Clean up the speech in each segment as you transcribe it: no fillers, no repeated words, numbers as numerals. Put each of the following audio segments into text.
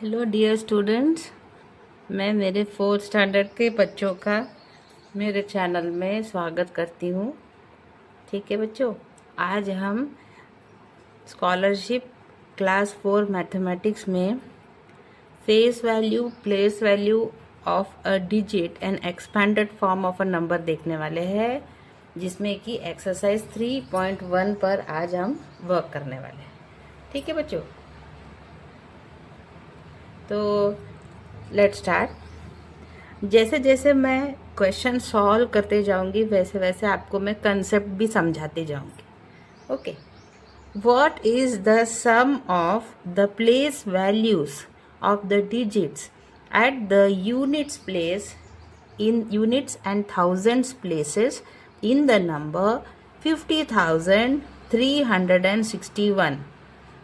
Hello dear students, मैं मेरे 4th standard के बच्चों का मेरे चैनल में स्वागत करती हूँ। ठीक है बच्चों, आज हम स्कॉलरशिप क्लास 4 मैथमेटिक्स में face value, place value of a digit and expanded form of a number देखने वाले हैं, जिसमें कि एक्सरसाइज 3.1 पर आज हम वर्क करने वाले हैं। ठीक है बच्चों, तो लेट्स स्टार्ट। जैसे जैसे मैं क्वेश्चन सॉल्व करते जाऊंगी वैसे वैसे आपको मैं कंसेप्ट भी समझाते जाऊंगी। Okay, what is the sum of the place values of the digits at the units place in units and thousands places in the number 50,361।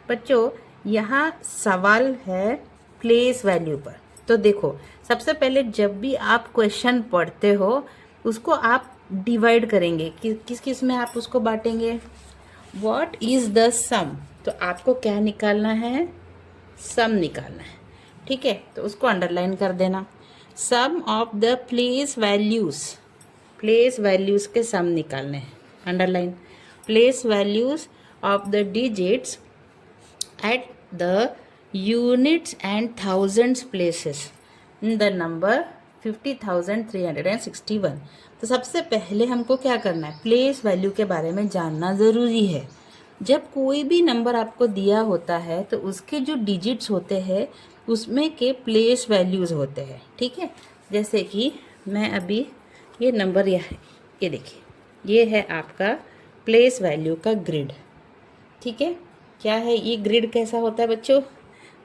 बच्चों, यहाँ सवाल है प्लेस वैल्यू पर। तो देखो, सबसे पहले जब भी आप क्वेश्चन पढ़ते हो उसको आप डिवाइड करेंगे कि किस किस में आप उसको बांटेंगे। व्हाट इज द सम, तो आपको क्या निकालना है? सम निकालना है। ठीक है, तो उसको अंडरलाइन कर देना। Sum of the place values, place values के सम निकालने हैं, underline. Place values of the digits at the units and thousands places in the number 50,361। तो सबसे पहले हमको क्या करना है? प्लेस वैल्यू के बारे में जानना ज़रूरी है। जब कोई भी नंबर आपको दिया होता है तो उसके जो डिजिट्स होते हैं उसमें के प्लेस वैल्यूज़ होते हैं। ठीक है, जैसे कि मैं अभी ये नंबर ये देखिए, ये है आपका प्लेस वैल्यू का ग्रिड। ठीक है, क्या है ये ग्रिड? कैसा होता है बच्चों?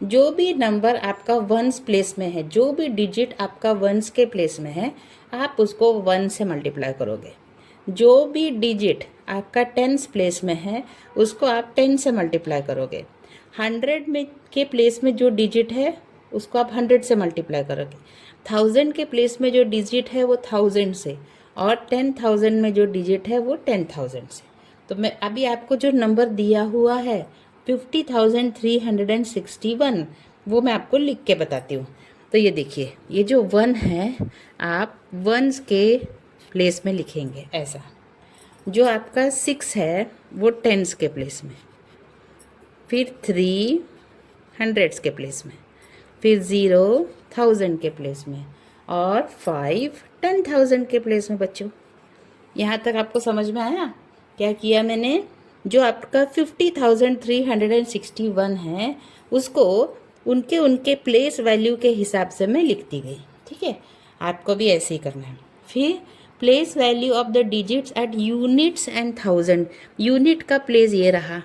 जो भी नंबर आपका वंस प्लेस में है, जो भी डिजिट आपका वंस के प्लेस में है, आप उसको 1 से मल्टीप्लाई करोगे। जो भी डिजिट आपका टेंस प्लेस में है उसको आप 10 से मल्टीप्लाई करोगे। 100 में के प्लेस में जो डिजिट है उसको आप 100 से मल्टीप्लाई करोगे। 1000 के प्लेस में जो डिजिट है वो 1000 से, और 10,000 में जो डिजिट है वो 10,000 से। तो मैं अभी आपको जो नंबर दिया हुआ है 50,361, वो मैं आपको लिख के बताती हूँ। तो ये देखिए, ये जो 1 है आप वंस के प्लेस में लिखेंगे ऐसा। जो आपका 6 है वो टेंस के प्लेस में, फिर 3 हंड्रेड्स के प्लेस में, फिर 0 1000 के प्लेस में, और 5 10,000 के प्लेस में। बच्चों, यहाँ तक आपको समझ में आया? क्या किया मैंने? जो आपका 50,361 है उसको उनके उनके प्लेस वैल्यू के हिसाब से मैं लिखती गई। ठीक है, आपको भी ऐसे ही करना है। फिर place value of the digits at units and thousand. Unit का प्लेस ये रहा,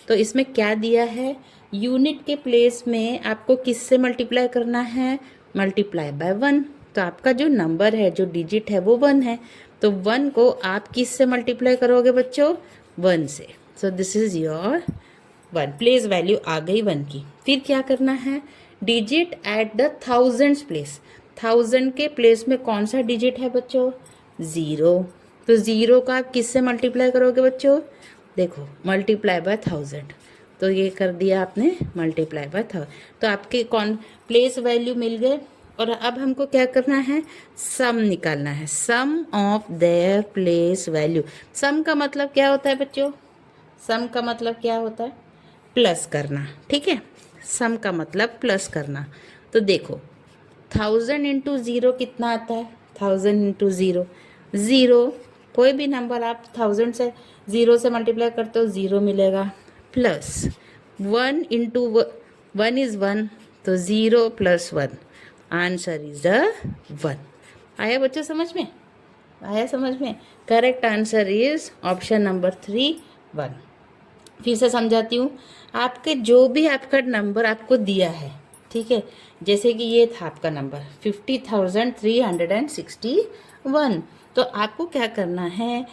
तो इसमें क्या दिया है? यूनिट के प्लेस में आपको किससे मल्टीप्लाई करना है? Multiply by 1। तो आपका जो नंबर है, जो डिजिट है वो 1 है, तो 1 को आप किस से मल्टीप्लाई करोगे बच्चों? 1 से। So this is your 1। Place value आ गई 1 की। फिर क्या करना है? Digit at the thousands place. 1000 के प्लेस में कौन सा डिजिट है बच्चों? 0। तो 0 का आप किस से मल्टीप्लाई करोगे बच्चों? देखो, मल्टीप्लाई बाय 1000। तो ये कर दिया आपने, मल्टीप्लाई बाय 1000। तो आपके कौन प्लेस वैल्यू मिल गए। और अब हमको क्या करना है? सम निकालना है, सम ऑफ देयर प्लेस वैल्यू। सम का मतलब क्या होता है बच्चों? सम का मतलब क्या होता है? प्लस करना। ठीक है, सम का मतलब प्लस करना। तो देखो, 1000 इंटू 0 कितना आता है? 1000 इंटू 0 0। कोई भी नंबर आप 1000 से 0 से मल्टीप्लाई करते हो 0 मिलेगा। प्लस 1 इंटू 1 इज़ 1, तो 0 प्लस 1, आंसर इज द 1। आया बच्चों समझ में? आया समझ में? Correct answer is option number 3 1। फिर से समझाती हूँ। आपके जो भी आपका नंबर आपको दिया है, ठीक है, जैसे कि ये था आपका नंबर 50,361, तो आपको क्या करना है?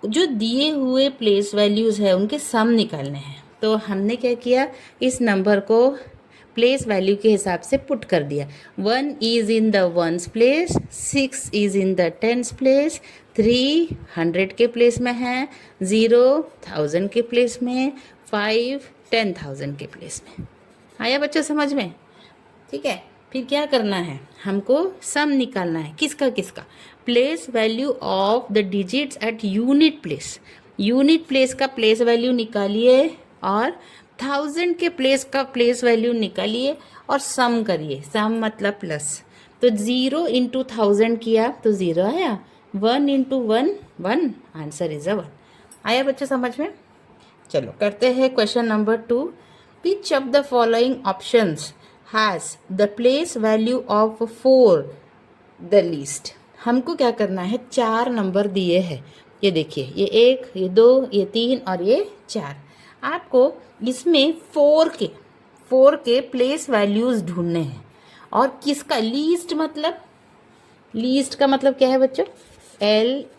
जो दिए हुए प्लेस वैल्यूज़ है उनके सम निकालने हैं। तो हमने क्या किया? इस नंबर को प्लेस वैल्यू के हिसाब से पुट कर दिया। 1 is in the ones place, 6 is in the tens place, 3 100 के प्लेस में है, 0 1000 के प्लेस में, 5 10,000 के प्लेस में। आया बच्चों समझ में? ठीक है। फिर क्या करना है, हमको सम निकालना है। किसका किसका? Place value of the digits at unit place. Unit place का प्लेस वैल्यू निकालिए और 1000 के प्लेस का प्लेस वैल्यू निकालिए और सम करिए। सम मतलब प्लस। तो 0 इंटू 1000 किया तो 0 आया, 1 इंटू 1 1, आंसर इज अ 1। आया बच्चों समझ में? चलो करते हैं question number 2। Which of the following options has the place value of 4 the least. हमको क्या करना है, 4 नंबर दिए हैं। ये देखिए, ये 1, ये 2, ये 3 और ये 4। आपको इसमें 4 के प्लेस वैल्यूज़ ढूंढने हैं। और किसका लीस्ट, मतलब लीस्ट का मतलब क्या है बच्चों?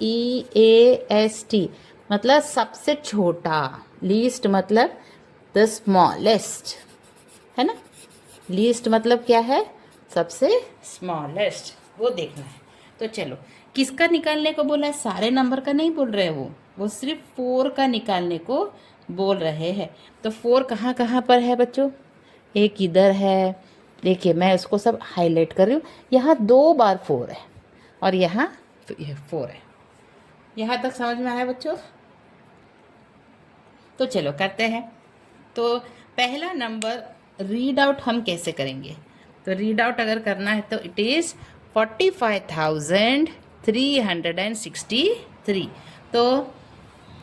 LEAST, मतलब सबसे छोटा। लीस्ट मतलब द स्मॉलेस्ट, है ना? लीस्ट मतलब क्या है? सबसे स्मॉलेस्ट, वो देखना है। तो चलो, किसका निकालने को बोला है? सारे नंबर का नहीं बोल रहे वो सिर्फ 4 का निकालने को बोल रहे हैं। तो 4 कहाँ कहाँ पर है बच्चों? एक इधर है, देखिए मैं उसको सब हाईलाइट कर रही हूँ। यहाँ 2 बार 4 है और यहाँ 4 है। यहाँ तक समझ में आया बच्चों? तो चलो करते हैं। तो पहला नंबर रीड आउट हम कैसे करेंगे? तो रीड आउट अगर करना है तो इट इज़ 45,363। तो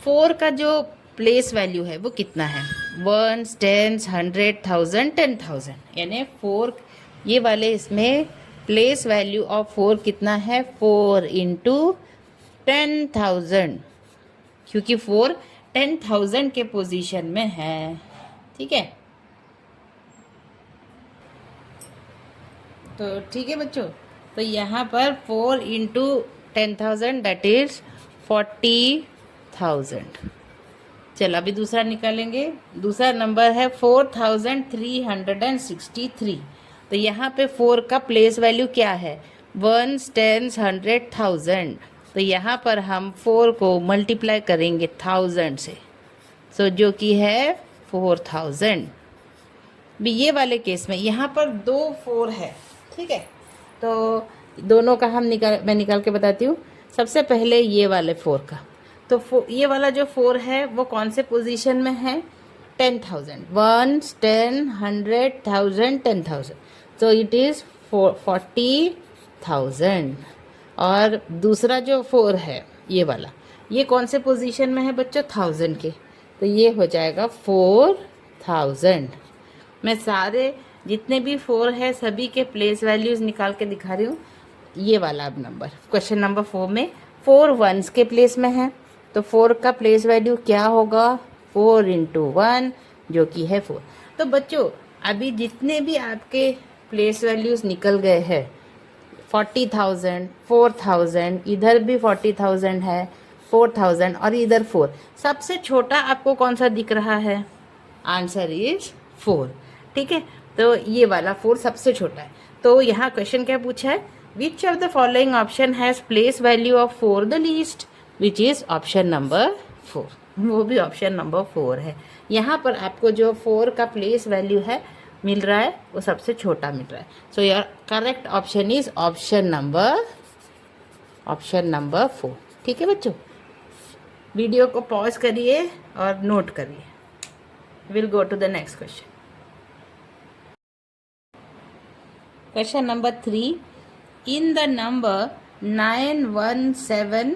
4 का जो प्लेस वैल्यू है वो कितना है? 1, 10, 100, 1000, 10,000, यानी 4 ये वाले इसमें प्लेस वैल्यू ऑफ 4 कितना है? 4 इंटू 10,000, क्योंकि 4 10,000 के पोजीशन में है। ठीक है, तो ठीक है बच्चों। तो यहाँ पर 4 इंटू 10,000 दैट इज 40,000। चलो अभी दूसरा निकालेंगे। दूसरा नंबर है 4,363। तो यहाँ पे 4 का प्लेस वैल्यू क्या है? 1, 10, 100, 1000। तो यहाँ पर हम 4 को मल्टीप्लाई करेंगे 1000 से, सो जो कि है 4000। भी ये वाले केस में यहाँ पर 2 4 है। ठीक है, तो दोनों का मैं निकाल के बताती हूँ। सबसे पहले ये वाले 4 का, तो ये वाला जो 4 है वो कौन से पोजीशन में है? 10,000। 1, 10, 100, 1000, 10,000, तो इट इज़ 40,000। और दूसरा जो 4 है ये वाला, ये कौन से पोजीशन में है बच्चों? 1000 के, तो ये हो जाएगा 4000। मैं सारे जितने भी 4 है सभी के प्लेस वैल्यूज़ निकाल के दिखा रही हूँ। ये वाला अब नंबर, क्वेश्चन नंबर 4 में 4 1s के प्लेस में है, तो 4 का प्लेस वैल्यू क्या होगा? 4 इंटू 1 जो कि है 4। तो बच्चों अभी जितने भी आपके प्लेस वैल्यूज़ निकल गए हैं, 40,000, 4,000, इधर भी 40,000 है, 4,000 और इधर 4, सबसे छोटा आपको कौन सा दिख रहा है? Answer is 4। ठीक है, तो ये वाला 4 सबसे छोटा है। तो यहाँ क्वेश्चन क्या पूछा है? Which of the following option has place value of 4 the least, which is option number 4। वो भी ऑप्शन नंबर 4 है। यहाँ पर आपको जो 4 का प्लेस वैल्यू है मिल रहा है वो सबसे छोटा मिल रहा है। So your correct option is option number 4। ठीक है बच्चों, वीडियो को पॉज करिए और नोट करिए। Will go to the next question. Question number 3, in the number 917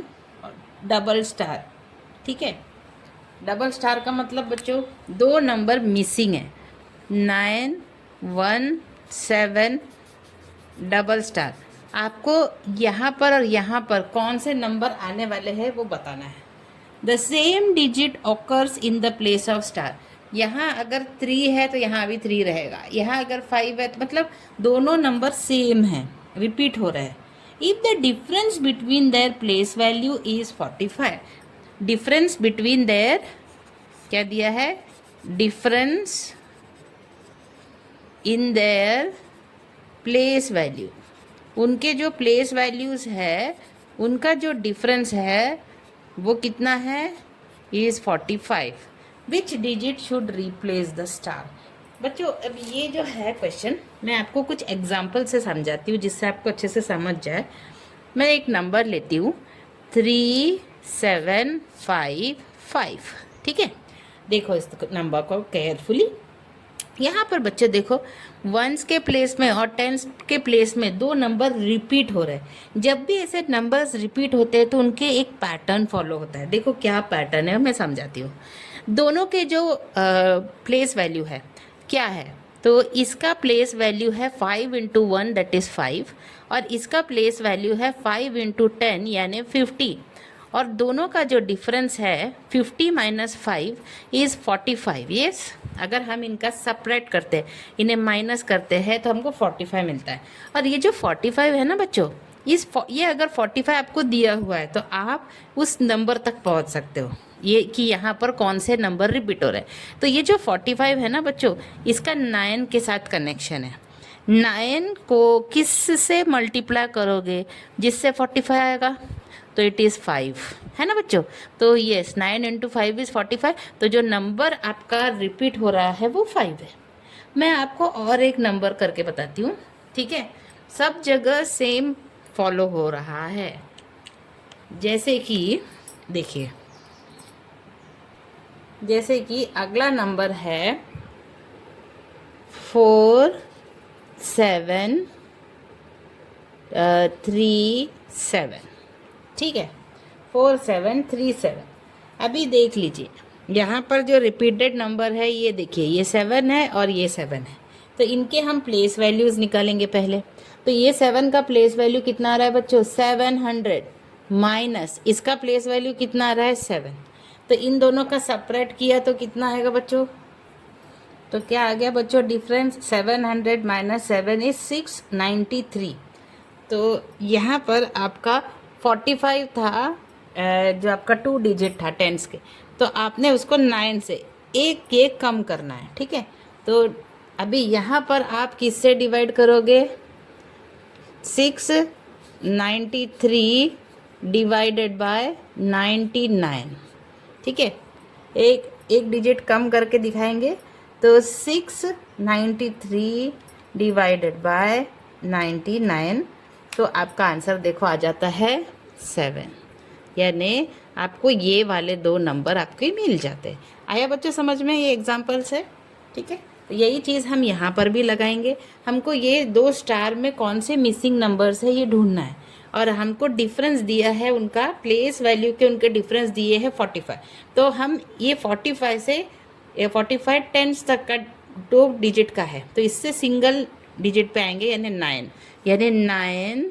double star. ठीक है, डबल स्टार का मतलब बच्चों 2 नंबर मिसिंग है। 917 डबल स्टार, आपको यहाँ पर और यहाँ पर कौन से नंबर आने वाले हैं वो बताना है। The same digit occurs in the place of star. यहाँ अगर 3 है तो यहाँ भी 3 रहेगा, यहाँ अगर 5 है तो मतलब दोनों नंबर सेम हैं, रिपीट हो रहे हैं। If the difference between their place value is 45, difference between their क्या दिया है? Difference in their place value, उनके जो प्लेस वैल्यूज़ है उनका जो डिफरेंस है वो कितना है? Is 45। Which digit should replace the star. बच्चों अब ये जो है क्वेश्चन, मैं आपको कुछ एग्जाम्पल से समझाती हूँ जिससे आपको अच्छे से समझ जाए। मैं एक नंबर लेती हूँ 3755, ठीक है। देखो इस नंबर को केयरफुली। यहाँ पर बच्चे देखो, वंस के प्लेस में और टेंस के प्लेस में दो नंबर रिपीट हो रहे हैं। जब भी ऐसे नंबर्स रिपीट होते हैं तो उनके एक पैटर्न फॉलो होता है। देखो क्या पैटर्न है, मैं समझाती हूँ। दोनों के जो प्लेस वैल्यू है क्या है, तो इसका प्लेस वैल्यू है 5 × 1 दैट इज़ 5, और इसका प्लेस वैल्यू है 5 × 10 यानी 50। और दोनों का जो डिफरेंस है 50 - 5 इज़ 45। यस, अगर हम इनका सपरेट करते हैं, इन्हें माइनस करते हैं तो हमको 45 मिलता है। और ये जो 45 है ना बच्चों, ये अगर 45 आपको दिया हुआ है तो आप उस नंबर तक पहुंच सकते हो, ये कि यहाँ पर कौन से नंबर रिपीट हो रहे हैं। तो ये जो 45 है ना बच्चों, इसका 9 के साथ कनेक्शन है। 9 को किस से मल्टीप्लाई करोगे जिससे 45 आएगा, तो इट इज़ 5, है ना बच्चों। तो यस, 9 × 5 इज़ 45। तो जो नंबर आपका रिपीट हो रहा है वो 5 है। मैं आपको और एक नंबर करके बताती हूँ, ठीक है। सब जगह सेम फॉलो हो रहा है। जैसे कि देखिए, जैसे कि अगला नंबर है 4737, ठीक है, 4737। अभी देख लीजिए, यहाँ पर जो रिपीटेड नंबर है ये देखिए, ये 7 है और ये 7 है। तो इनके हम प्लेस वैल्यूज़ निकालेंगे पहले। तो ये 7 का प्लेस वैल्यू कितना आ रहा है बच्चों, 700, माइनस इसका प्लेस वैल्यू कितना आ रहा है, 7। तो इन दोनों का सेपरेट किया तो कितना आएगा बच्चों, तो क्या आ गया बच्चों डिफरेंस, 700 - 7 इज 693। तो यहाँ पर आपका 45 था, जो आपका 2 डिजिट था टेंस के, तो आपने उसको 9 से एक एक कम करना है, ठीक है। तो अभी यहाँ पर आप किससे डिवाइड करोगे, 693 डिवाइडेड बाय 99, ठीक है। एक एक डिजिट कम करके दिखाएंगे, तो 693 डिवाइडेड बाय 99, तो आपका आंसर देखो आ जाता है 7। यानी आपको ये वाले दो नंबर आपके मिल जाते हैं। आया बच्चों समझ में, ये एग्जाम्पल से, ठीक है। तो यही चीज़ हम यहाँ पर भी लगाएंगे। हमको ये 2 स्टार में कौन से मिसिंग नंबर्स है ये ढूंढना है, और हमको डिफरेंस दिया है उनका प्लेस वैल्यू के, उनके डिफरेंस दिए हैं 45। तो हम ये 45 से 45 टेंस तक का 2 डिजिट का है, तो इससे सिंगल डिजिट पे आएंगे यानी 9। यानी 9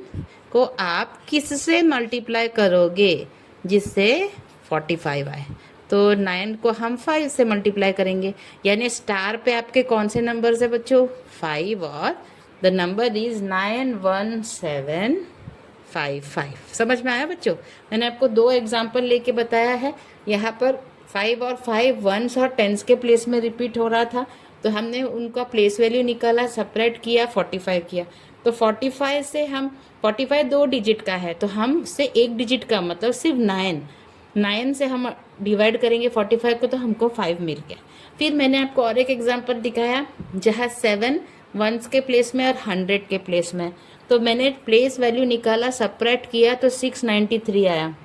को आप किससे मल्टीप्लाई करोगे जिससे 45 आए, तो 9 को हम 5 से मल्टीप्लाई करेंगे। यानी स्टार पे आपके कौन से नंबर्स है बच्चों, 5, और द नंबर इज़ 91755। समझ में आया बच्चों, मैंने आपको 2 एग्जाम्पल लेके बताया है। यहाँ पर 5 और 5 वंस और टेंस के प्लेस में रिपीट हो रहा था, तो हमने उनका प्लेस वैल्यू निकाला, सेपरेट किया, 45 किया। तो 45 से हम 45 2 डिजिट का है, तो हम से 1 डिजिट का मतलब सिर्फ 9 से हम डिवाइड करेंगे 45 को, तो हमको 5 मिल गया। फिर मैंने आपको और एक एग्जांपल दिखाया जहाँ 7 वंस के प्लेस में और 100 के प्लेस में, तो मैंने प्लेस वैल्यू निकाला, सेपरेट किया, तो 693 आया।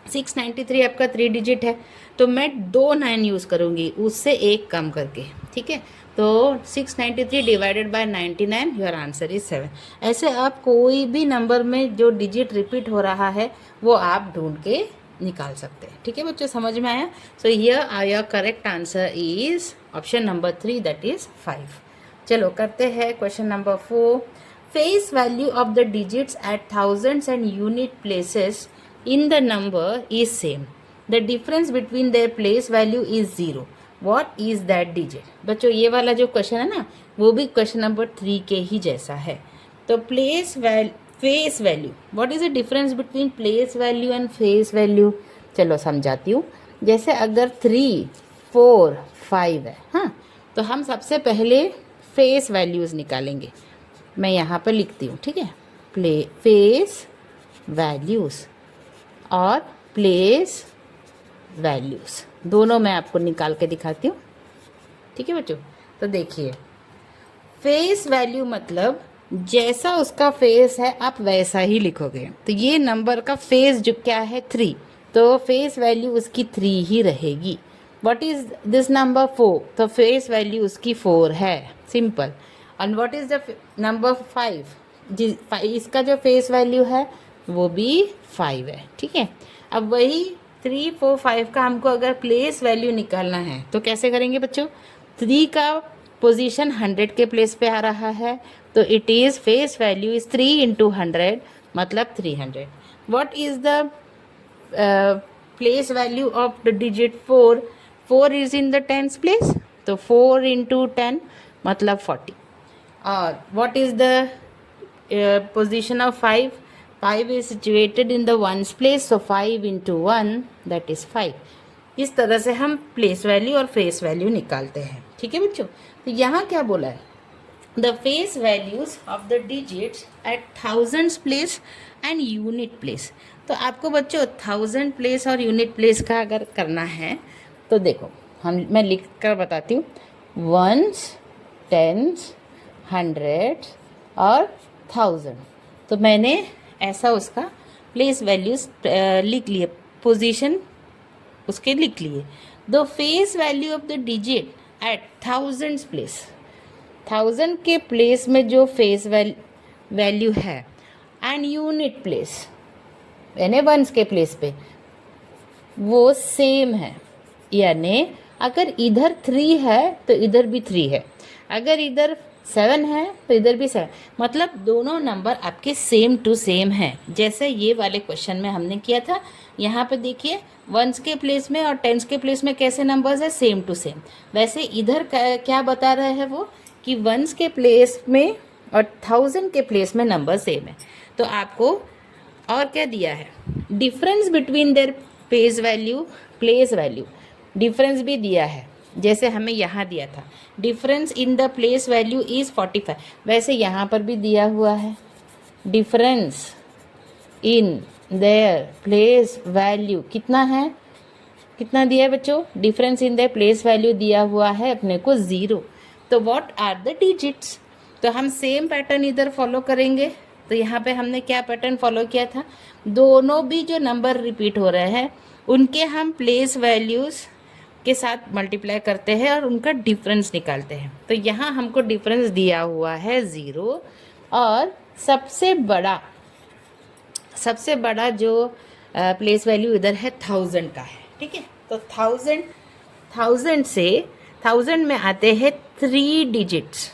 693 आपका 3 डिजिट है, तो मैं 2 9 यूज़ करूँगी, उससे एक कम करके, ठीक है। तो 693 divided by 99, your answer is 7। ऐसे आप कोई भी नंबर में जो डिजिट रिपीट हो रहा है वो आप ढूंढ के निकाल सकते हैं, ठीक है बच्चों, समझ में आया। So here your correct answer is option number 3 that is 5। चलो करते हैं question number 4। Face value of the digits at thousands and unit places in the number is same. The difference between their place value is 0. What is that digit? बच्चों ये वाला जो question है ना, वो भी क्वेश्चन नंबर 3 के ही जैसा है। तो face value, what is the difference between place value and face value, चलो समझाती हूँ। जैसे अगर 3 4 5 है, हाँ, तो हम सबसे पहले फेस वैल्यूज़ निकालेंगे। मैं यहाँ पर लिखती हूँ, ठीक है, फेस वैल्यूज़ और प्लेस वैल्यूज़ दोनों मैं आपको निकाल के दिखाती हूँ, ठीक है बच्चों। तो देखिए, फेस वैल्यू मतलब जैसा उसका फेस है आप वैसा ही लिखोगे। तो ये नंबर का फेस जो क्या है 3, तो फेस वैल्यू उसकी 3 ही रहेगी। व्हाट इज दिस नंबर 4, तो फेस वैल्यू उसकी 4 है, simple. And what is the number 5, इसका जो फेस वैल्यू है वो भी 5 है, ठीक है। अब वही 3, 4, 5 का हमको अगर प्लेस वैल्यू निकालना है तो कैसे करेंगे बच्चों। 3 का पोजीशन 100 के प्लेस पे आ रहा है, तो it is face value is 3 into 100 मतलब 300। What is the place value of the digit 4, 4 is in the tens place, तो 4 इंटू 10 मतलब 40। और what is the position of 5, 5 is situated in the ones place, so 5 into 1 that is 5। इस तरह से हम place value और face value निकालते हैं, ठीक है बच्चों। तो यहाँ क्या बोला है, the face values of the digits at thousands place and unit place. तो आपको बच्चों 1000 प्लेस और यूनिट प्लेस का अगर करना है तो देखो मैं लिख कर बताती हूँ, वंस, टेंस, 100 और 1000। तो मैंने ऐसा उसका प्लेस वैल्यूज लिख लिए, पोजीशन उसके लिख लिए। The face value of the digit at thousands place, 1000 के प्लेस में जो फेस वैल्यू है एंड यूनिट प्लेस यानी वंस के प्लेस पे वो सेम है। यानी अगर इधर 3 है तो इधर भी 3 है, अगर इधर 7 है तो इधर भी 7, मतलब दोनों नंबर आपके सेम टू सेम हैं, जैसे ये वाले क्वेश्चन में हमने किया था। यहाँ पे देखिए वंस के प्लेस में और टेंस के प्लेस में कैसे नंबर्स है, सेम टू सेम। वैसे इधर क्या बता रहे हैं वो कि वंस के प्लेस में और 1000 के प्लेस में नंबर सेम है। तो आपको और क्या दिया है, difference between their place value difference भी दिया है, जैसे हमें यहाँ दिया था difference in the place value is 45, वैसे यहाँ पर भी दिया हुआ है difference in their place value कितना है, कितना दिया है बच्चों, difference in their place value दिया हुआ है अपने को 0। तो व्हाट आर द डिजिट्स, तो हम सेम पैटर्न इधर फॉलो करेंगे। तो यहाँ पे हमने क्या पैटर्न फॉलो किया था, दोनों भी जो नंबर रिपीट हो रहे हैं उनके हम प्लेस वैल्यूज़ के साथ मल्टीप्लाई करते हैं और उनका डिफरेंस निकालते हैं। तो यहाँ हमको डिफरेंस दिया हुआ है 0 और सबसे बड़ा जो प्लेस वैल्यू इधर है 1000 का है, ठीक है। तो 1000 में आते हैं 3 डिजिट्स,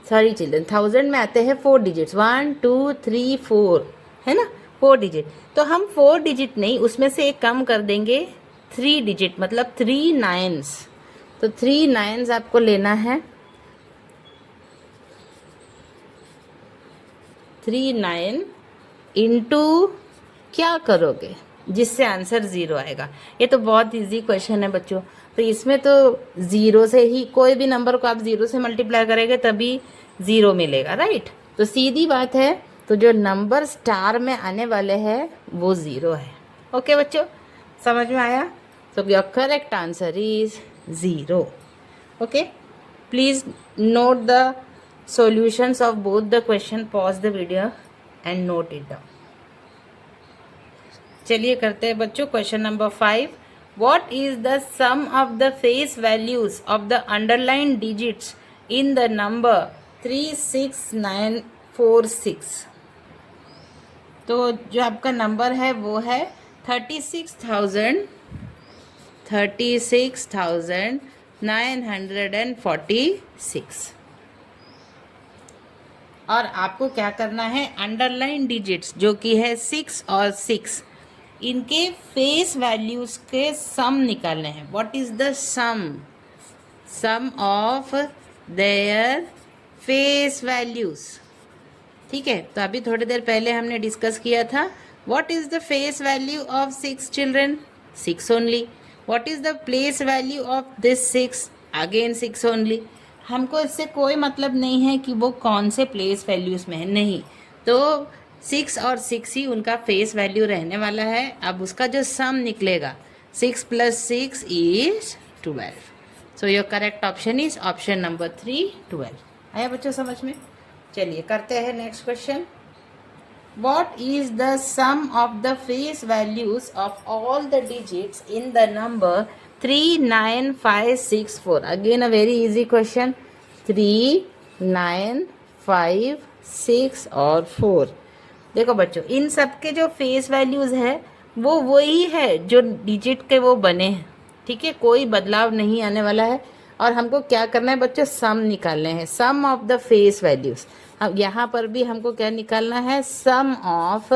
सॉरी चिल्ड्रन, 1000 में आते हैं 4 डिजिट्स, 1 2 3 4 है ना, 4 डिजिट। तो हम 4 डिजिट नहीं, उसमें से एक कम कर देंगे 3 डिजिट, मतलब 3 9s। तो 3 9s आपको लेना है, 3 9 इंटू क्या करोगे जिससे आंसर 0 आएगा। ये तो बहुत इजी क्वेश्चन है बच्चों, तो इसमें तो 0 से ही कोई भी नंबर को आप 0 से मल्टीप्लाई करेंगे तभी 0 मिलेगा, राइट। तो सीधी बात है, तो जो नंबर स्टार में आने वाले हैं वो 0 है। ओके बच्चों, समझ में आया। तो your correct answer is 0। Okay, please note the solutions of both the question, pause the video and note it down. चलिए करते हैं बच्चों question number 5। What is the sum of the face values of the underlined digits in the number 36946? तो जो आपका number है वो है 36,946 और आपको क्या करना है, अंडरलाइन डिजिट्स जो कि है 6 और 6, इनके फेस वैल्यूज के सम निकालने हैं। What is the sum of their face values, ठीक है। तो अभी थोड़ी देर पहले हमने डिस्कस किया था, what is the face value of 6 children, 6 only. What is the place value of this 6, again 6 only. हमको इससे कोई मतलब नहीं है कि वो कौन से प्लेस वैल्यूज में है, नहीं, तो 6 और 6 ही उनका फेस वैल्यू रहने वाला है। अब उसका जो सम निकलेगा 6 + 6 = 12। So your correct option is option number 3, 12। आया बच्चों समझ में? चलिए करते हैं next question. What is the sum of the face values of all the digits in the number 39564? Again a very easy question. 3, 9, 5, 6 और 4। देखो बच्चों, इन सब के जो फेस वैल्यूज़ है वो वही है जो डिजिट के वो बने हैं, ठीक है, कोई बदलाव नहीं आने वाला है। और हमको क्या करना है बच्चों? सम निकालने हैं, सम ऑफ द फेस वैल्यूज़। अब यहाँ पर भी हमको क्या निकालना है? सम ऑफ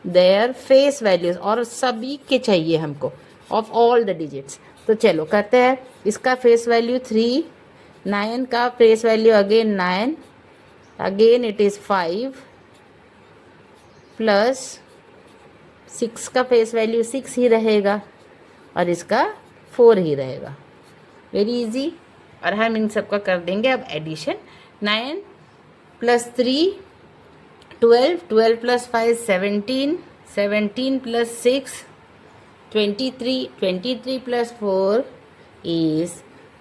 देयर फेस वैल्यूज़, और सभी के चाहिए हमको, ऑफ ऑल द डिजिट्स। तो चलो करते हैं। इसका फेस वैल्यू 3, 9 का face value again 9, again it is 5 plus 6 का फेस वैल्यू 6 ही रहेगा और इसका 4 ही रहेगा। Very easy. और हम इन सबका कर देंगे अब addition. 9 plus 3 12, 12 plus 5 17, 17 plus 6 23, 23 plus 4 is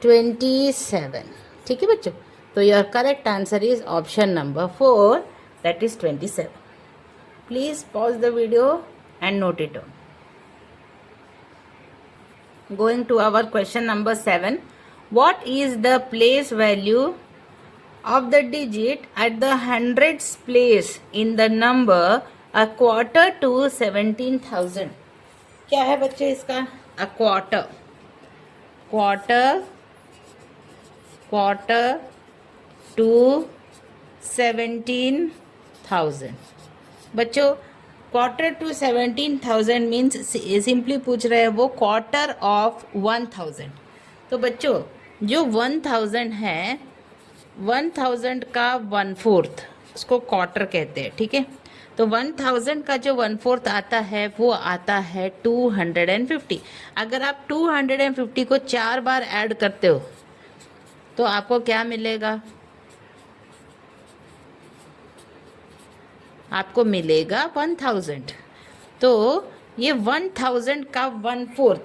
27। ठीक है बच्चों, तो your correct answer is option number 4, that is 27। Please pause the video and note it down. Going to our question number 7. What is the place value of the digit at the hundreds place in the number a quarter to 17,000? क्या है बच्चे इसका? a quarter, quarter to 17,000। बच्चों quarter to 17,000 means simply पूछ रहे हैं वो quarter of 1,000। तो बच्चों जो 1,000 है, 1,000 का 1/4 उसको क्वार्टर कहते हैं, ठीक है। तो 1,000 का जो 1/4 आता है वो आता है 250। अगर आप 250 को 4 बार ऐड करते हो तो आपको क्या मिलेगा? आपको मिलेगा 1000। तो ये 1000 का 1/4,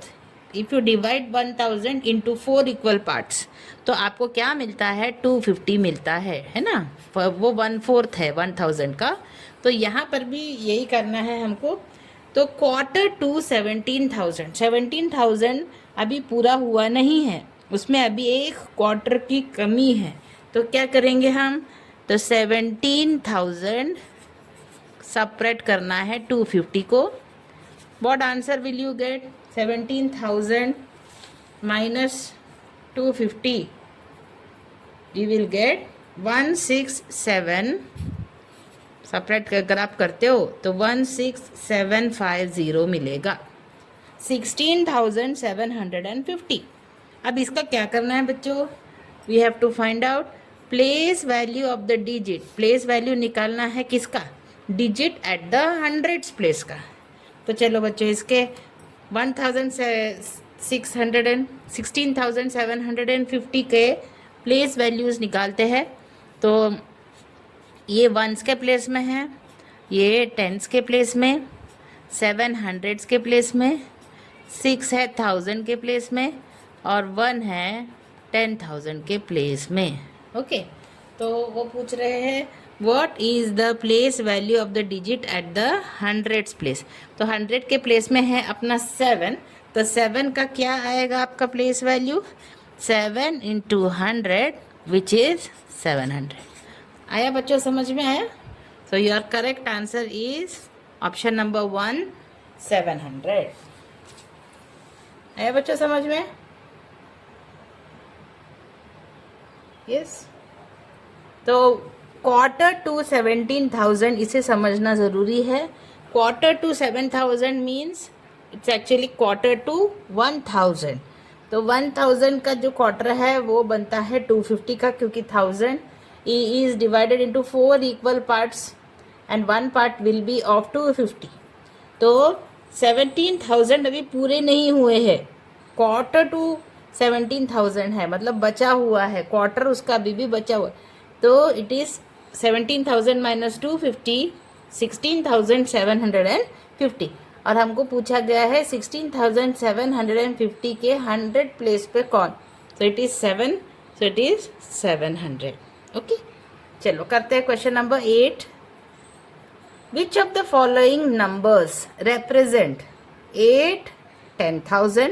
if you divide 1000 into 4 equal parts तो आपको क्या मिलता है? 250 मिलता है ना। वो 1/4 है 1000 का। तो यहाँ पर भी यही करना है हमको। तो क्वार्टर टू 17,000, 17,000 अभी पूरा हुआ नहीं है, उसमें अभी एक क्वार्टर की कमी है। तो क्या करेंगे हम? तो 17,000 सेपरेट करना है 250 को। What answer will you get? 17,000 minus 250, you will get 167। Separate अगर आप करते हो तो 16750 मिलेगा, 16,750। अब इसका क्या करना है बच्चों? We have to find out place value of the digit. Place value निकालना है किसका? Digit at the hundreds place का। तो चलो बच्चों इसके 16,750 के प्लेस वैल्यूज़ निकालते हैं। तो ये वंस के प्लेस में है, ये टेंस के प्लेस में, 700s के प्लेस में, 6 है 1000 के प्लेस में, और 1 है 10,000 के प्लेस में। ओके, तो वो पूछ रहे हैं what is the place value of the digit at the hundreds place. तो 100 के प्लेस में है अपना 7, तो 7 का क्या आएगा आपका place value? 7 into 100 which is 700। आया बच्चों, समझ में आया? So your correct answer is option number 1, 700। आया बच्चों समझ में? यस। तो क्वार्टर टू 17,000 इसे समझना ज़रूरी है। Quarter to 7,000 means it's actually quarter to 1,000। तो 1,000 का जो क्वार्टर है वो बनता है 250 का, क्योंकि 1000 is divided into 4 equal parts and 1 part will be of 250। तो 17,000 अभी पूरे नहीं हुए हैं, क्वार्टर टू 17,000 है, मतलब बचा हुआ है क्वार्टर, उसका अभी भी बचा हुआ है। तो इट इज़ 17,000 माइनस 250, 16,750। और हमको पूछा गया है 16,750 के 100 प्लेस पे कौन so it is 7, so it is 700. Okay, चलो करते हैं question number 8. Which of the following numbers represent 8, 10,000,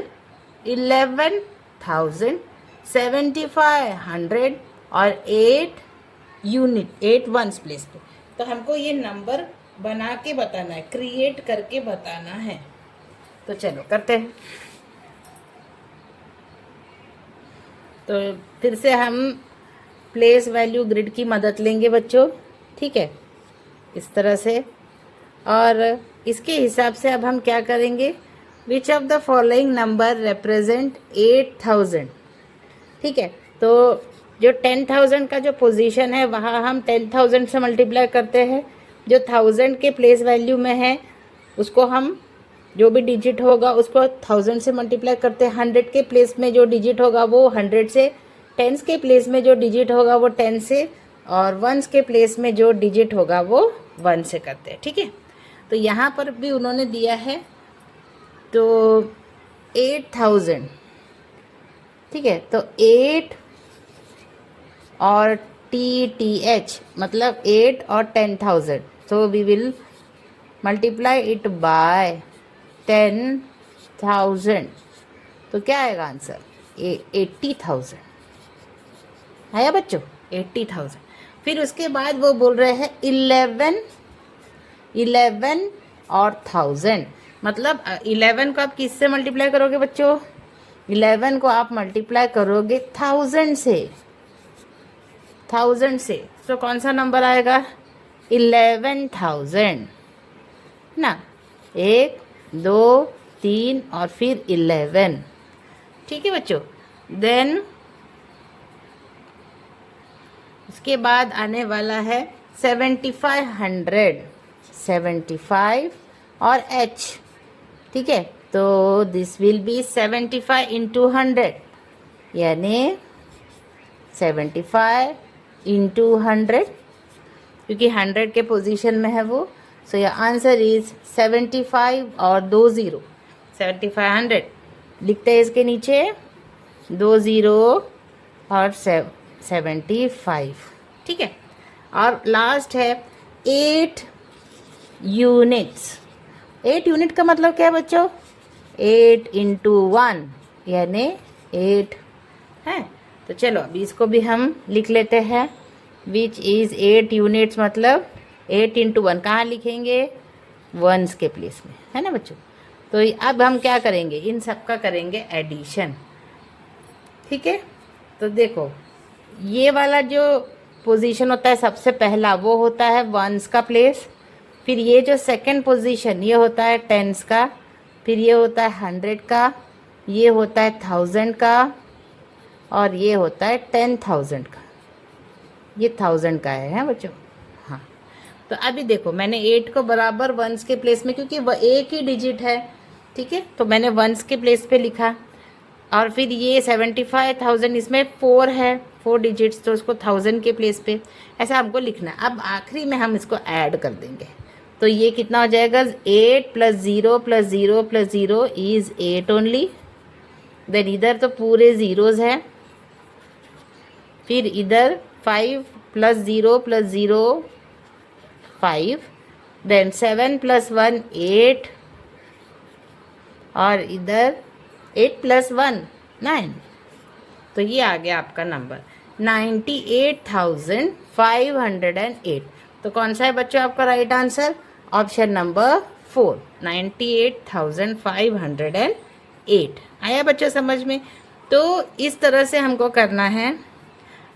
11,000, 7,500 और 8 यूनिट 8 वंस प्लेस पे. तो हमको ये नंबर बना के बताना है, क्रिएट करके बताना है. तो चलो करते हैं. तो फिर से हम प्लेस वैल्यू ग्रिड की मदद लेंगे बच्चों, ठीक है, इस तरह से. और इसके हिसाब से अब हम क्या करेंगे, which of the following number represent 8,000. ठीक है, तो जो 10,000 का जो पोजीशन है वहाँ हम 10,000 से मल्टीप्लाई करते हैं. जो 1000 के प्लेस वैल्यू में है उसको हम जो भी डिजिट होगा उसको 1000 से मल्टीप्लाई करते हैं. 100 के प्लेस में जो डिजिट होगा वो 100 से, टेंस के प्लेस में जो डिजिट होगा वो 10 से, और वंस के प्लेस में जो डिजिट होगा वो 1 से करते हैं. ठीक है, तो यहाँ पर भी उन्होंने दिया है तो 8,000. ठीक है, तो 8 और TTH मतलब 8 और 10,000. So we will multiply it by 10,000. तो क्या आएगा आंसर, 80,000 आया बच्चों, 80,000. फिर उसके बाद वो बोल रहे हैं 11 और 1000. मतलब 11 को आप किससे मल्टीप्लाई करोगे बच्चों, 11 को आप मल्टीप्लाई करोगे 1000 से. तो कौन सा नंबर आएगा, 11,000 ना. 1, 2, 3 और फिर 11. ठीक है बच्चों. देन उसके बाद आने वाला है 7,500, 75 और H. ठीक है, तो दिस विल बी 75 इंटू 100 यानी 75 इंटू 100, क्योंकि 100 के पोजीशन में है वो. सो योर आंसर इज 75 और 2 0, 7500 लिखते हैं इसके नीचे, 2 0 और 75. ठीक है, और लास्ट है 8 यूनिट्स. 8 यूनिट का मतलब क्या है बच्चों, 8 इंटू 1 यानी 8 है. तो चलो अभी इसको भी हम लिख लेते हैं, विच इज़ 8 यूनिट्स मतलब 8 इंटू 1 कहाँ लिखेंगे, वंस के प्लेस में, है ना बच्चों. तो अब हम क्या करेंगे, इन सब का करेंगे एडिशन. ठीक है, तो देखो ये वाला जो पोजीशन होता है सबसे पहला वो होता है वंस का प्लेस. फिर ये जो सेकंड पोजीशन ये होता है टेंस का. फिर ये होता है 100 का, ये होता है 1000 का, और ये होता है 10,000 का. ये 1000 का है बच्चों. हाँ, तो अभी देखो मैंने 8 को बराबर वंस के प्लेस में, क्योंकि वह एक ही डिजिट है, ठीक है, तो मैंने वंस के प्लेस पे लिखा. और फिर ये 75,000 इसमें 4 है, 4 डिजिट्स, तो उसको 1000 के प्लेस पे ऐसा हमको लिखना है. अब आखिरी में हम इसको ऐड कर देंगे. तो ये कितना हो जाएगा, 8 + 0 + 0 + 0 इज़ 8 ओनली. देन इधर तो पूरे ज़ीरोज़ हैं. फिर इधर 5 + 0 + 0 5. देन 7 + 1 8, और इधर 8 + 1 9. तो ये आ गया आपका नंबर 98,508. तो कौन सा है बच्चों आपका राइट आंसर, ऑप्शन नंबर 4, 98,508. आया बच्चों समझ में. तो इस तरह से हमको करना है.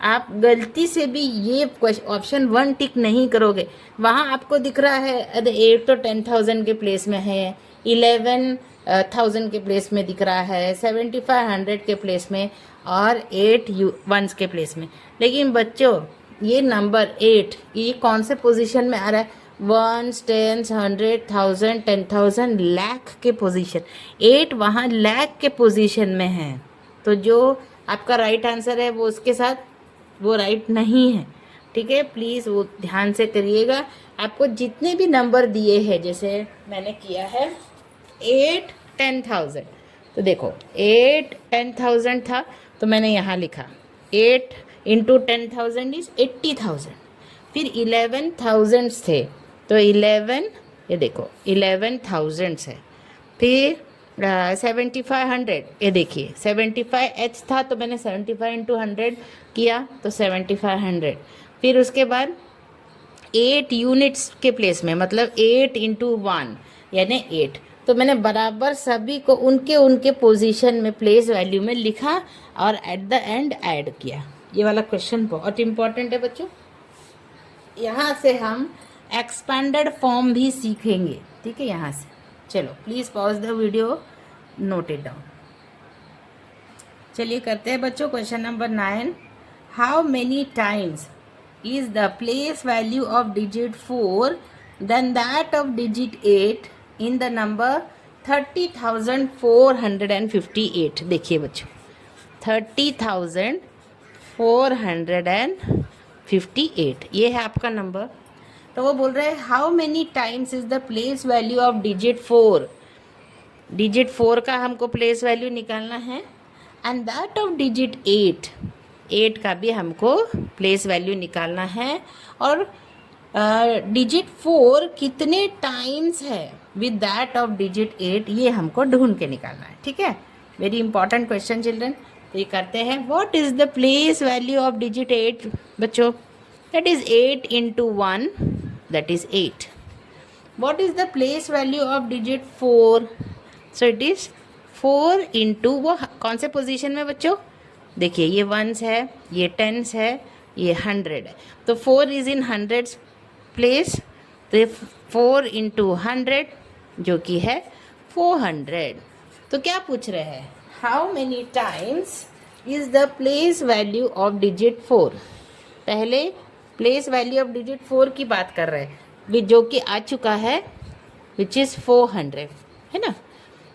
आप गलती से भी ये ऑप्शन 1 टिक नहीं करोगे. वहाँ आपको दिख रहा है अरे 8 तो 10,000 के प्लेस में है, 11,000 के प्लेस में दिख रहा है, 7,500 के प्लेस में, और 8 वंस के प्लेस में. लेकिन बच्चों ये नंबर 8 ये कौन से पोजीशन में आ रहा है, वंस, टेंस, 100, 1000, 10,000, लाख के पोजीशन. 8 वहाँ लाख के पोजीशन में है. तो जो आपका राइट आंसर है वो उसके साथ वो राइट नहीं है. ठीक है, प्लीज़ वो ध्यान से करिएगा. आपको जितने भी नंबर दिए हैं, जैसे मैंने किया है 8 10,000, तो देखो 8 10,000 था, तो मैंने यहाँ लिखा 8 इंटू 10,000 इज 80,000। फिर 11,000 थे तो 11, ये देखो 11,000 है। फिर 7500, ये देखिए 75H था तो मैंने 75 इंटू 100 किया तो 7500। फिर उसके बाद 8 यूनिट्स के प्लेस में, मतलब 8 इंटू 1 यानी 8, तो मैंने बराबर सभी को उनके उनके पोजीशन में प्लेस वैल्यू में लिखा और एट द एंड ऐड किया। ये वाला क्वेश्चन बहुत इंपॉर्टेंट है बच्चों। यहाँ से हम एक्सपेंडेड फॉर्म भी सीखेंगे, ठीक है। यहाँ से चलो please pause the video, note it down. चलिए करते हैं बच्चों question number 9। How many times is the place value of digit 4 than that of digit 8 in the number 30,458। देखिए बच्चों 30,458 ये है आपका नंबर। तो वो बोल रहे हैं how many times is the place value of digit 4। Digit 4 का हमको प्लेस वैल्यू निकालना है एंड दैट ऑफ डिजिट 8 का भी हमको प्लेस वैल्यू निकालना है। और डिजिट 4 कितने टाइम्स है विद दैट ऑफ डिजिट 8 ये हमको ढूंढ के निकालना है, ठीक है। Very important question children. तो ये करते हैं। What is the place value of digit 8 बच्चों? That is 8 into 1, that is 8। What is the place value of digit 4? So it is 4 into, वो कौन से पोजीशन में बच्चों? देखिए ये 1s है, ये 10s है, ये 100 है। तो 4 इज़ इन 100 प्लेस, तो ये 4 इंटू 100 जो कि है 400। तो क्या पूछ रहे हैं? How many times is the place value of digit 4। पहले प्लेस वैल्यू ऑफ डिजिट 4 की बात कर रहे हैं जो कि आ चुका है विच इज़ 400, है ना।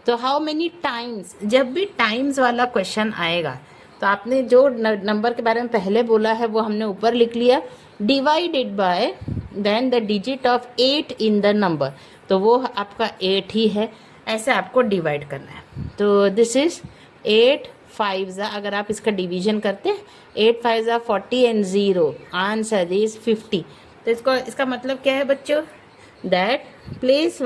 तो हाउ मेनी टाइम्स, जब भी टाइम्स वाला क्वेश्चन आएगा तो आपने जो नंबर के बारे में पहले बोला है वो हमने ऊपर लिख लिया, divided by then the digit of 8 in the number, तो वो आपका 8 ही है। ऐसे आपको डिवाइड करना है। तो दिस इज़ 8 5 अगर आप इसका डिवीजन करते हैं 8 5 40 एंड 0 आंसर इज 50। तो इसका मतलब क्या है बच्चों? That place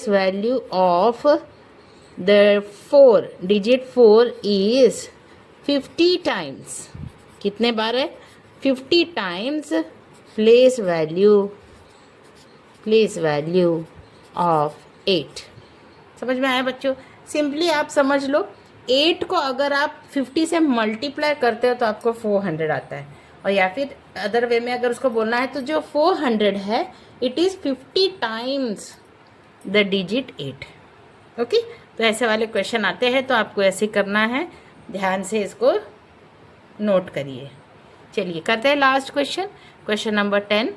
value of the 4 digit 4 is 50 times. कितने बार है? 50 टाइम्स प्लेस वैल्यू ऑफ 8। समझ में आया बच्चों? सिंपली आप समझ लो 8 को अगर आप 50 से मल्टीप्लाई करते हो तो आपको 400 आता है, और या फिर अदर वे में अगर उसको बोलना है तो जो 400 है it is 50 times the digit 8। Okay, तो ऐसे वाले क्वेश्चन आते हैं तो आपको ऐसे करना है, ध्यान से इसको नोट करिए। चलिए करते हैं last question number 10।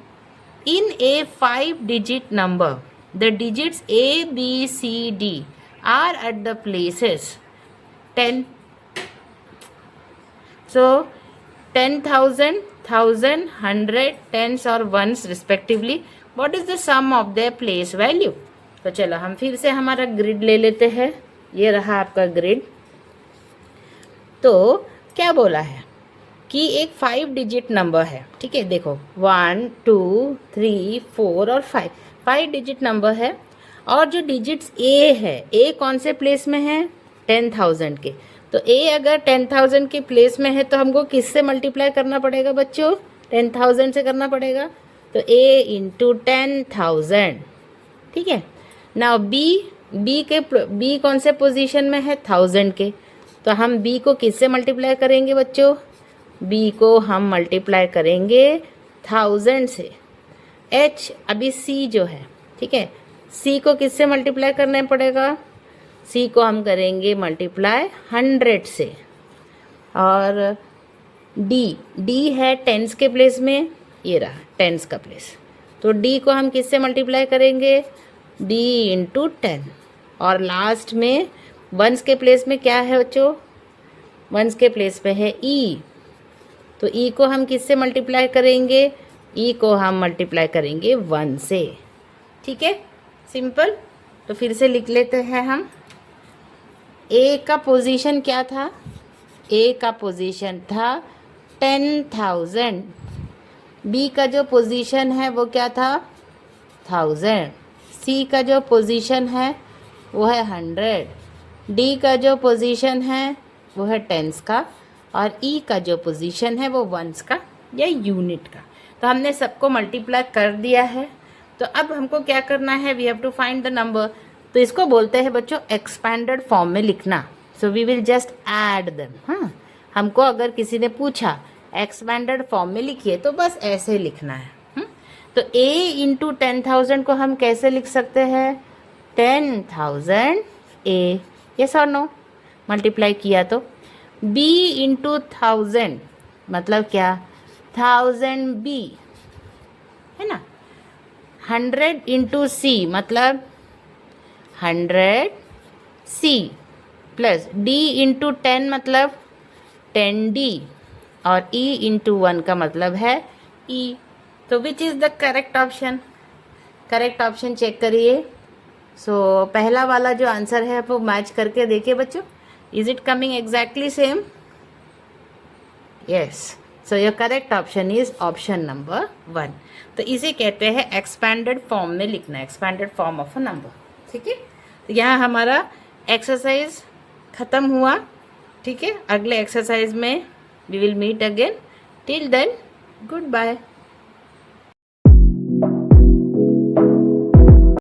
In A 5 digit number the digits A B C D are at the places 10, so 10,000, 1,000, 100, tens or ones respectively. What is the sum of their place value? तो चलो हम फिर से हमारा ग्रिड ले लेते हैं। ये रहा आपका ग्रिड। तो क्या बोला है कि एक 5 डिजिट नंबर है, ठीक है। देखो 1 2 3 4 और 5 डिजिट नंबर है, और जो डिजिट्स A है, A कौन से प्लेस में है? 10,000 के। तो A अगर 10,000 के प्लेस में है तो हमको किससे मल्टीप्लाई करना पड़ेगा बच्चों? 10,000 से करना पड़ेगा। तो A इंटू 10,000, ठीक है ना। B कौन से पोजीशन में है? 1000 के। तो हम B को किससे मल्टीप्लाई करेंगे बच्चों? B को हम मल्टीप्लाई करेंगे 1000 से। H अभी C जो है, ठीक है, C को किससे मल्टीप्लाई करना पड़ेगा? C को हम करेंगे मल्टीप्लाई 100 से। और D है टेंस के प्लेस में, ये रहा टेंस का प्लेस, तो D को हम किससे मल्टीप्लाई करेंगे? D into 10। और लास्ट में वंस के प्लेस में क्या है बच्चों? वंस के प्लेस पे है E, तो E को हम किससे मल्टीप्लाई करेंगे? E को हम मल्टीप्लाई करेंगे 1 से, ठीक है, सिंपल। तो फिर से लिख लेते हैं हम। ए का पोजीशन क्या था? ए का पोजीशन था 10,000। बी का जो पोजीशन है वो क्या था? 1000। सी का जो पोजीशन है वो है 100। डी का जो पोजीशन है वो है टेंस का, और ई का जो पोजीशन है वो वंस का या यूनिट का। तो हमने सबको मल्टीप्लाई कर दिया है। तो अब हमको क्या करना है? We have to find the number. तो इसको बोलते हैं बच्चों एक्सपैंडेड फॉर्म में लिखना। So we will just add them. हाँ, हमको अगर किसी ने पूछा एक्सपैंडेड फॉर्म में लिखिए तो बस ऐसे लिखना है। तो a इंटू 10,000 को हम कैसे लिख सकते हैं? 10,000 a, यस और नो? मल्टीप्लाई किया तो b इंटू 1000 मतलब क्या? 1000 b, है ना। 100 इंटू c मतलब 100 c, प्लस d इंटू 10 मतलब 10d, और e इंटू 1 का मतलब है e। तो which is the correct option? Correct option check करिए। सो पहला वाला जो आंसर है वो मैच करके देखिए बच्चों। Is it coming exactly same? Yes. So your correct option is option number 1। तो इसे कहते हैं एक्सपैंडेड फॉर्म में लिखना, expanded form of a number. ठीक है, तो यहाँ हमारा एक्सरसाइज ख़त्म हुआ। ठीक है, अगले एक्सरसाइज में we will meet again. Till then good bye.